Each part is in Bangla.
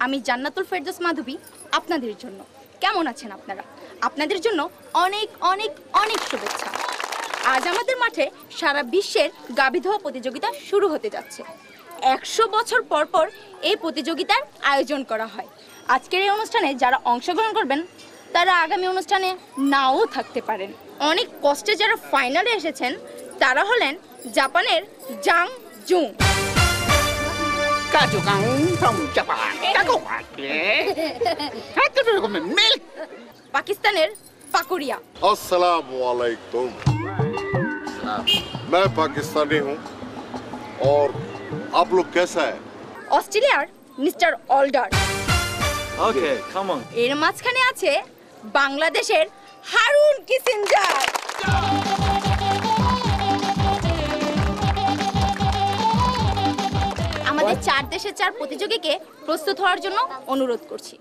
আমি জান্নাতুল ফেরদৌস মাধবী আপনাদের জন্য। কেমন আছেন আপনারা? আপনাদের জন্য অনেক অনেক অনেক শুভেচ্ছা। আজ আমাদের মাঠে সারা বিশ্বের গাভী ধোয়া প্রতিযোগিতা শুরু হতে যাচ্ছে। 100 বছর পর পর এই প্রতিযোগিতার আয়োজন করা হয়। আজকের এই অনুষ্ঠানে যারা অংশগ্রহণ করবেন তারা আগামী অনুষ্ঠানে নাও থাকতে পারেন। অনেক কষ্টে যারা ফাইনালে এসেছেন তারা হলেন জাপানের জাং জুং, पाकिस्तानेर पाकुरिया। अस्सलामुअलैकुम। मैं पाकिस्तानी हूँ और आप लोग कैसा है? ऑस्ट्रेलियार mister Alder. Okay, come on. এর মাঝখানে আছে বাংলাদেশের হারুন কিসিঞ্জার। আমাদের 4 দেশের 4 প্রতিযোগীকে প্রস্তুত হওয়ার জন্য অনুরোধ করছি।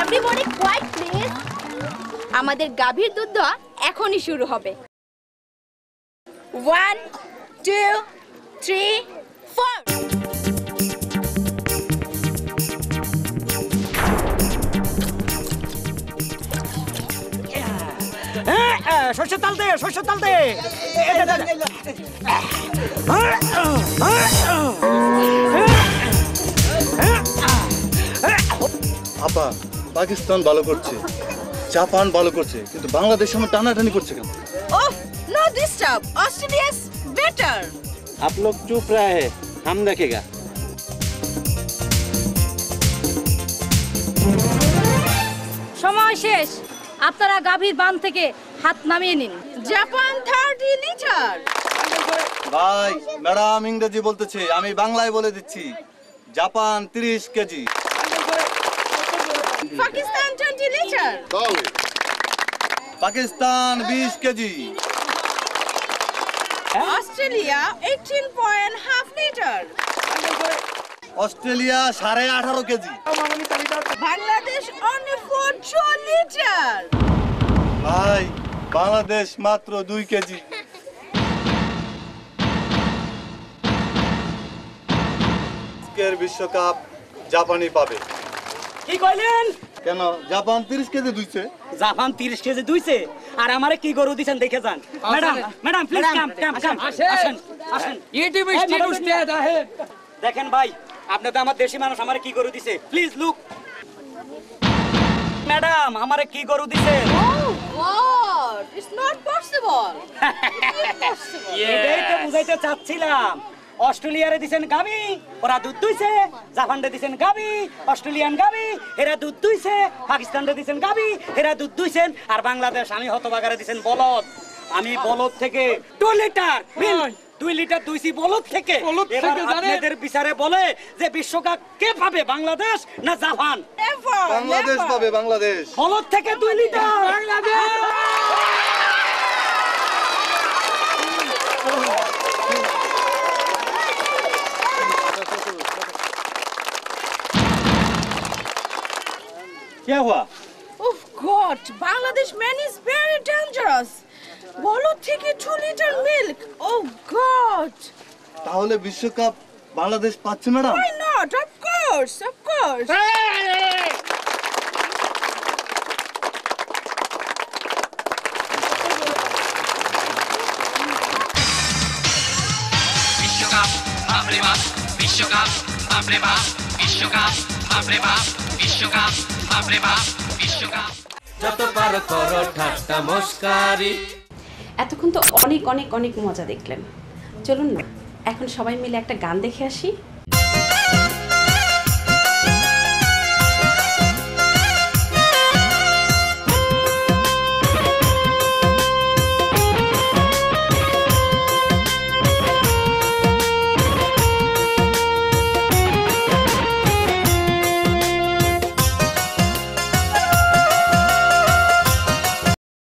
Everybody quiet please. আমাদের গাভীর দুধ দোয়া এখনই শুরু হবে। 1 2 3 4। শস্য তাল দে, শস্য তাল দে। আপা, পাকিস্তান ভালো করছে, জাপান ভালো করছে, কিন্তু বাংলাদেশ আমার টানাটানি করছে কেন? Oh, no disturb. Australia is better. आप लोग चुप रहे, हम देखेगा। সময় শেষ, আপনারা গাভীর বান থেকে হাত নামিয়ে নিন। Japan 30 liter. ভাই, ম্যাডাম ইংরেজি বলতেছে, আমি বাংলায় বলে দিচ্ছি। Japan 30 KG, Pakistan 20 liter. ताली। Pakistan 20 KG, Australia 18.5 liter. Australia 18.5 KG. Bangladesh only 4 liter. ভাই, বাংলাদেশ মাত্র 2 কেজি। আজকের বিশ্বকাপ জাপানই পাবে। কি কইলেন? কেন, জাপান 30 কেজি দুইছে। জাপান 30 কেজি দুইছে আর আমারে কি গরু দিছেন দেখে যান। ম্যাডাম, ম্যাডাম প্লিজ কাম কাম কাম। আসেন, আসেন। দেখেন ভাই, আপনি তো আমার দেশি মানুষ, আমারে কি গরু দিছে? Please look. ম্যাডাম, আমারে কি গরু দিছে? Oh, what? It's not possible. এটাই তো বুঝাইতে চাচ্ছিলাম। অস্ট্রেলিয়ারে দিছেন গাবি, ওরা দুধ দুইছে। জাপানরে দিছেন গাবি, অস্ট্রেলিয়ান গাবি, এরা দুধ দুইছে। পাকিস্তানরে দিছেন গাবি, এরা দুধ দুইছেন। আর বাংলাদেশ আমি হতবাগারে দিছেন বলদ। আমি বলদ থেকে 2 লিটার মিল্ক, 2 লিটার দুইছি বলদ থেকে। এবার আপনাদের বিচারে বলে যে বিশ্বকাপ কে পাবে, বাংলাদেশ না জাপান? Never. বাংলাদেশ never. পাবে, বাংলাদেশ। বলদ থেকে 2 লিটার বাংলাদেশ। क्या हुआ? Oh God, Bangladesh man is very dangerous. বলো থেকে 2 liter milk. Oh God. তাহলে বিশ্বকাপ বাংলাদেশ পাচ্ছে madam? Why not? Of course, of course. বিশ্বকাপ বাপরে বাপ, বিশ্বকাপ বাপরে বাপ, বিশ্বকাপ বাপরে বাপ, বিশ্বকাপ বাপরে বাপ, বিশ্বকাপ। যত পারো করো ঠাট্টা মস্কারি। এতক্ষণ তো অনেক অনেক অনেক মজা দেখলেন। চলুন না এখন সবাই মিলে একটা গান দেখে আসি।